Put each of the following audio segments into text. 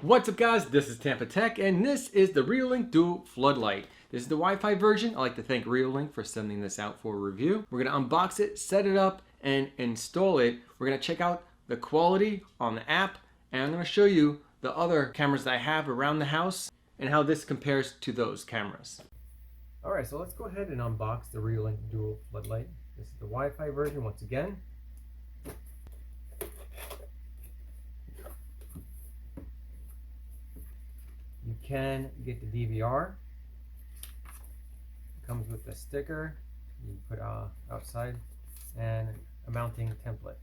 What's up guys, this is TampaTec and this is the Reolink Floodlight. This is the Wi-Fi version. I'd like to thank Reolink for sending this out for a review. We're going to unbox it, set it up, and install it. We're going to check out the quality on the app, and I'm going to show you the other cameras that I have around the house and how this compares to those cameras. Alright, so let's go ahead and unbox the Reolink Floodlight. This is the Wi-Fi version once again. You can get the DVR. It comes with a sticker you put outside and a mounting template.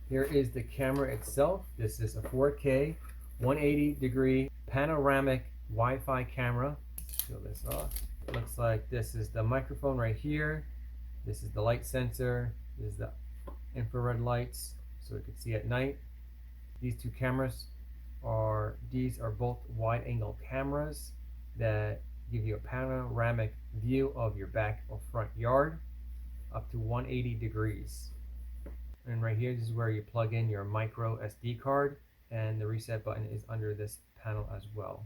Here is the camera itself. This is a 4K 180-degree panoramic Wi-Fi camera. Peel this off. It looks like this is the microphone right here. This is the light sensor. This is the infrared lights so it can see at night. These two cameras are both wide-angle cameras that give you a panoramic view of your back or front yard up to 180 degrees. And right here, this is where you plug in your micro SD card, and the reset button is under this panel as well.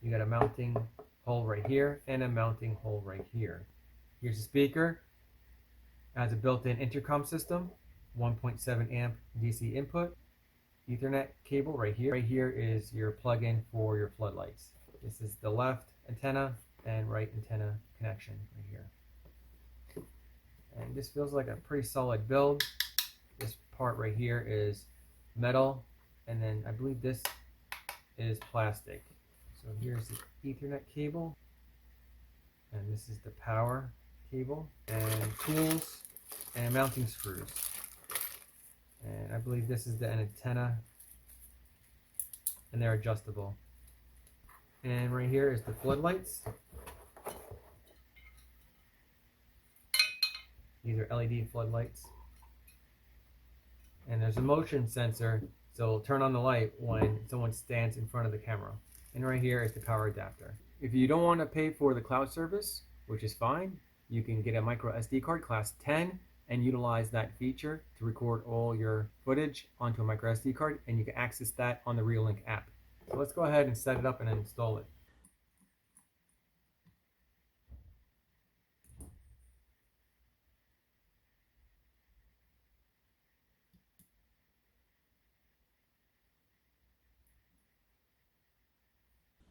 You got a mounting hole right here and a mounting hole right here. Here's a speaker. It has a built-in intercom system, 1.7 amp DC input, Ethernet cable right here. Right here is your plug-in for your floodlights. This is the left antenna and right antenna connection right here. And this feels like a pretty solid build. This part right here is metal, and then I believe this is plastic. So here's the Ethernet cable, and this is the power cable, and tools and mounting screws. And I believe this is the antenna, and they're adjustable. And right here is the floodlights. These are LED floodlights. And there's a motion sensor, so it'll turn on the light when someone stands in front of the camera. And right here is the power adapter. If you don't want to pay for the cloud service, which is fine, you can get a micro SD card class 10 and utilize that feature to record all your footage onto a micro SD card, and you can access that on the Reolink app. So let's go ahead and set it up and install it.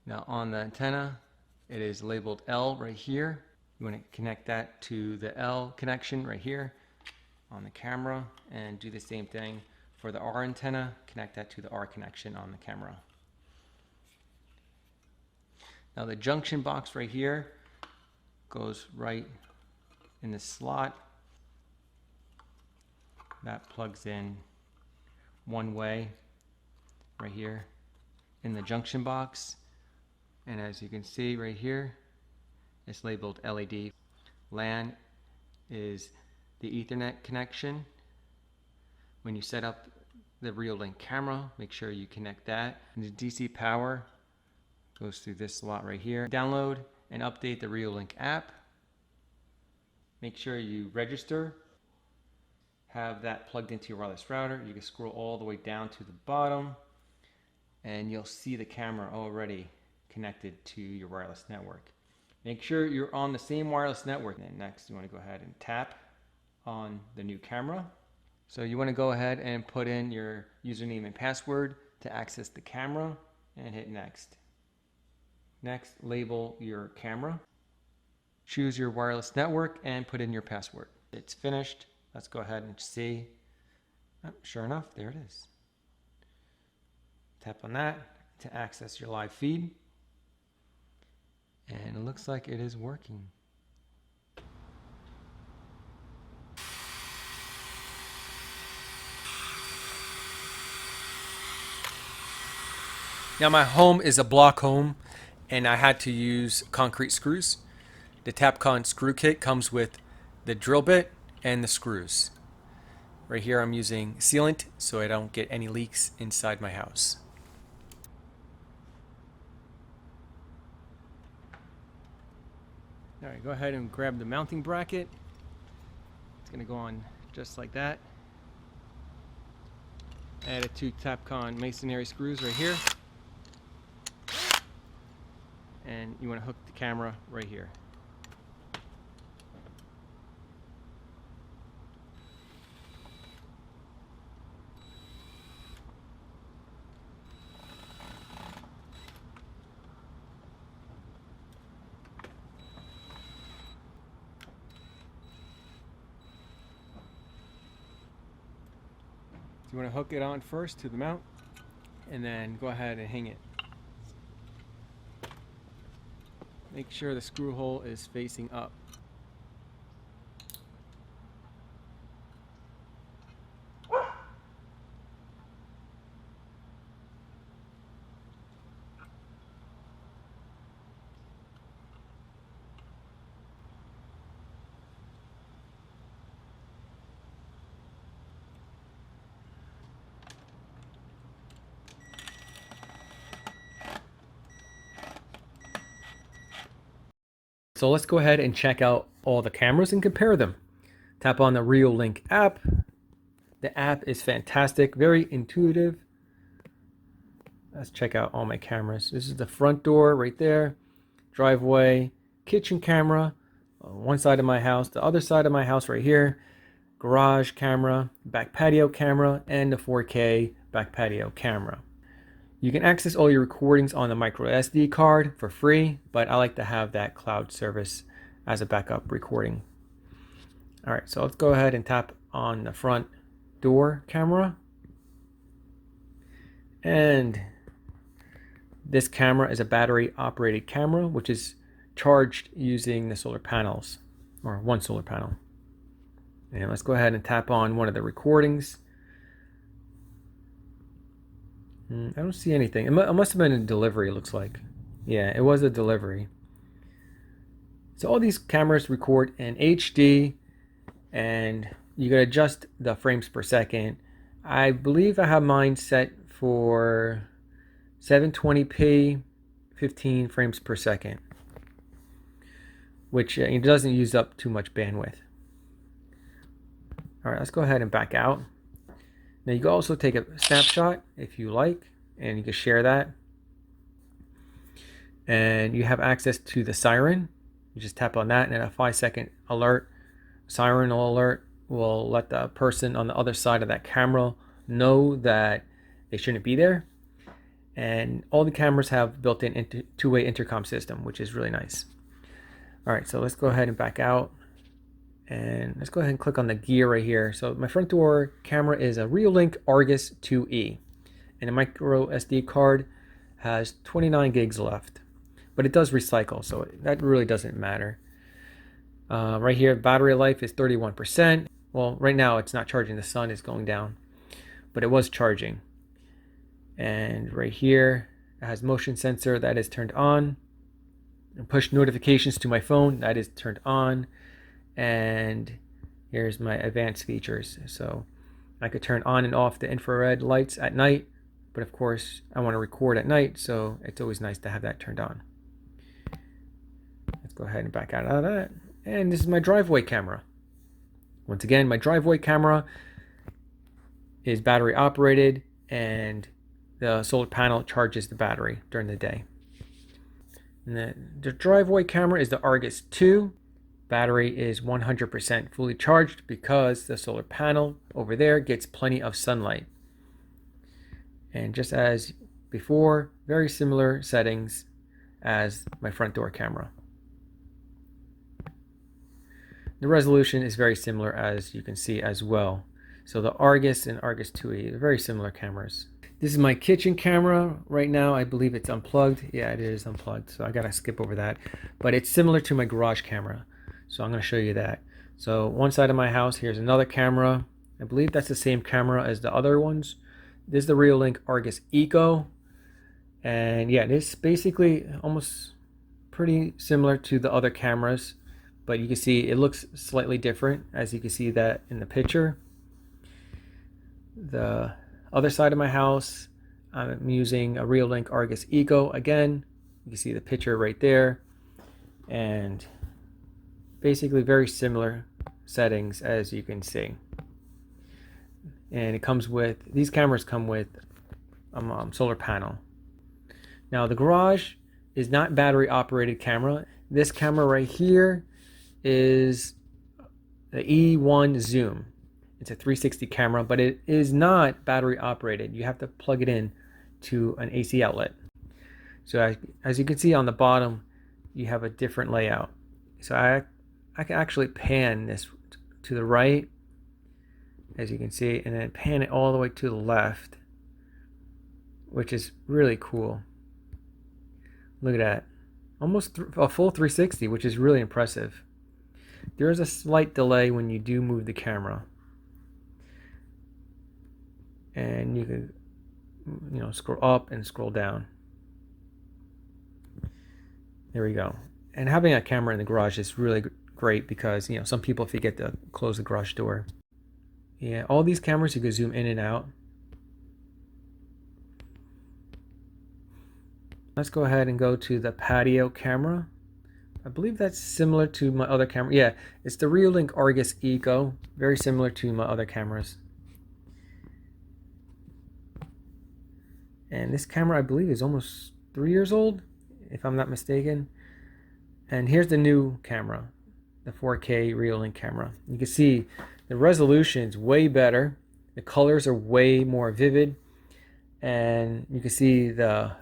Now on the antenna, it is labeled L right here. You want to connect that to the L connection right here on the camera, and do the same thing for the R antenna. Connect that to the R connection on the camera. Now the junction box right here goes right in the slot. That plugs in one way right here in the junction box. And as you can see right here, it's labeled LED. LAN is the Ethernet connection. When you set up the Reolink camera, make sure you connect that. And the DC power goes through this slot right here. Download and update the Reolink app. Make sure you register. Have that plugged into your wireless router. You can scroll all the way down to the bottom, and you'll see the camera already connected to your wireless network. Make sure you're on the same wireless network. And next, you want to go ahead and tap on the new camera. So you want to go ahead and put in your username and password to access the camera, and hit next. Next, label your camera. Choose your wireless network and put in your password. It's finished. Let's go ahead and see. Oh, sure enough, there it is. Tap on that to access your live feed. And it looks like it is working. Now my home is a block home, and I had to use concrete screws. The Tapcon screw kit comes with the drill bit and the screws. Right here I'm using sealant so I don't get any leaks inside my house. Alright, go ahead and grab the mounting bracket. It's going to go on just like that. Added 2 Tapcon masonry screws right here. And you want to hook the camera right here. So you want to hook it on first to the mount and then go ahead and hang it. Make sure the screw hole is facing up. So let's go ahead and check out all the cameras and compare them. Tap on the Reolink app. The app is fantastic, very intuitive. Let's check out all my cameras. This is the front door right there, driveway, kitchen camera, on one side of my house, the other side of my house right here, garage camera, back patio camera, and the 4K back patio camera. You can access all your recordings on the micro SD card for free, but I like to have that cloud service as a backup recording. All right, so let's go ahead and tap on the front door camera. And this camera is a battery operated camera, which is charged using the solar panels, or one solar panel. And let's go ahead and tap on one of the recordings. I don't see anything. It must have been a delivery, it looks like. Yeah, it was a delivery. So all these cameras record in HD, and you can adjust the frames per second. I believe I have mine set for 720p, 15 frames per second, which it doesn't use up too much bandwidth. All right, let's go ahead and back out. Now you can also take a snapshot if you like, and you can share that. And you have access to the Siren. You just tap on that, and a 5-second alert, Siren alert, will let the person on the other side of that camera know that they shouldn't be there. And all the cameras have built-in two-way intercom system, which is really nice. All right, so let's go ahead and back out. And let's go ahead and click on the gear right here. So my front door camera is a Reolink Argus 2E. And the micro SD card has 29 gigs left. But it does recycle, so that really doesn't matter. Right here, battery life is 31%. Well, right now it's not charging. The sun is going down. But it was charging. And right here, it has motion sensor that is turned on. And push notifications to my phone, that is turned on. And here's my advanced features. So I could turn on and off the infrared lights at night, but of course I want to record at night, so it's always nice to have that turned on. Let's go ahead and back out of that. And this is my driveway camera. Once again, my driveway camera is battery operated, and the solar panel charges the battery during the day. And the driveway camera is the Argus 2. Battery is 100% fully charged because the solar panel over there gets plenty of sunlight. And just as before, very similar settings as my front door camera. The resolution is very similar, as you can see as well. So the Argus and Argus 2E are very similar cameras. This is my kitchen camera. Right now I believe it's unplugged. Yeah, it is unplugged, so I gotta skip over that. But it's similar to my garage camera. So I'm going to show you that. So one side of my house, here's another camera. I believe that's the same camera as the other ones. This is the Reolink Argus Eco. And yeah, it's basically almost pretty similar to the other cameras. But you can see it looks slightly different, as you can see that in the picture. The other side of my house, I'm using a Reolink Argus Eco again. You can see the picture right there. And basically very similar settings, as you can see. and it comes with, these cameras come with solar panel. Now the garage is not battery operated camera. This camera right here is the E1 zoom. It's a 360 camera, but it is not battery operated. You have to plug it in to an AC outlet. So as you can see on the bottom, you have a different layout. So I can actually pan this to the right, as you can see, and then pan it all the way to the left, which is really cool. Look at that. Almost a full 360, which is really impressive. There is a slight delay when you do move the camera. And you can, scroll up and scroll down. There we go. And having a camera in the garage is really great because, some people forget to close the garage door. Yeah, all these cameras you can zoom in and out. Let's go ahead and go to the patio camera. I believe that's similar to my other camera. Yeah, it's the Reolink Argus Eco. Very similar to my other cameras. And this camera, I believe, is almost 3 years old, if I'm not mistaken. And here's the new camera, the 4K Reolink camera. You can see the resolution is way better. The colors are way more vivid. And you can see the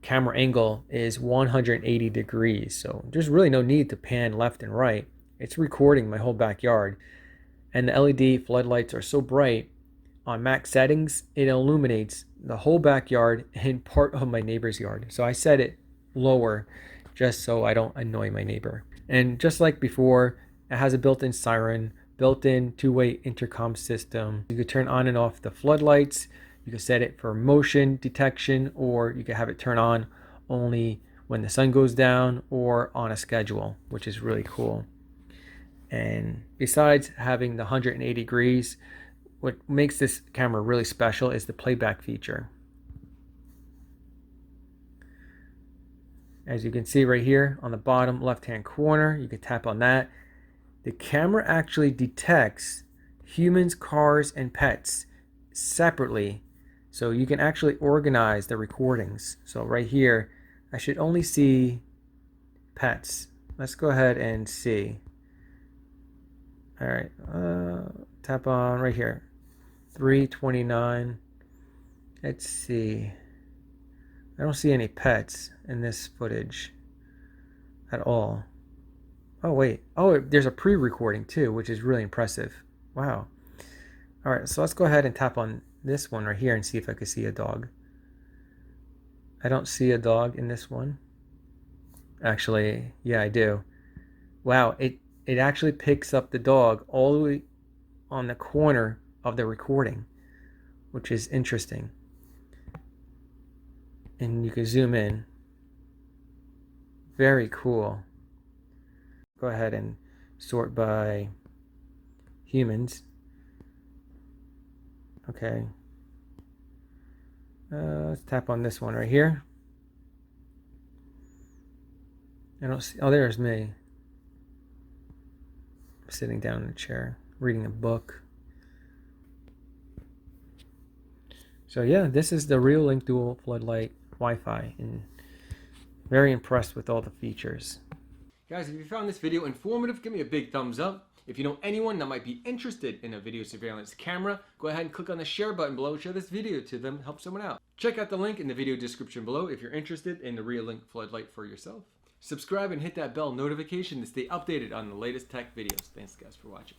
camera angle is 180 degrees. So there's really no need to pan left and right. It's recording my whole backyard. And the LED floodlights are so bright. On max settings, it illuminates the whole backyard and part of my neighbor's yard. So I set it lower just so I don't annoy my neighbor. And just like before, it has a built-in siren, built-in two-way intercom system. You could turn on and off the floodlights. You can set it for motion detection, or you can have it turn on only when the sun goes down or on a schedule, which is really cool. And besides having the 180 degrees, what makes this camera really special is the playback feature. As you can see right here on the bottom left-hand corner, you can tap on that. The camera actually detects humans, cars, and pets separately. So you can actually organize the recordings. So right here, I should only see pets. Let's go ahead and see. All right, tap on right here. 329. Let's see. I don't see any pets in this footage at all. Oh, wait. Oh, there's a pre-recording too, which is really impressive. Wow. All right, so let's go ahead and tap on this one right here and see if I can see a dog. I don't see a dog in this one. Actually, yeah, I do. Wow, it actually picks up the dog all the way on the corner of the recording, which is interesting. And you can zoom in. Very cool. Go ahead and sort by humans. Okay. Let's tap on this one right here. I don't see. Oh, there's me. I'm sitting down in a chair, reading a book. So yeah, this is the Reolink Dual Floodlight Wi-Fi, and very impressed with all the features. Guys, if you found this video informative, give me a big thumbs up. If you know anyone that might be interested in a video surveillance camera, go ahead and click on the share button below, share this video to them, help someone out. Check out the link in the video description below if you're interested in the Reolink Floodlight for yourself. Subscribe and hit that bell notification to stay updated on the latest tech videos. Thanks guys for watching.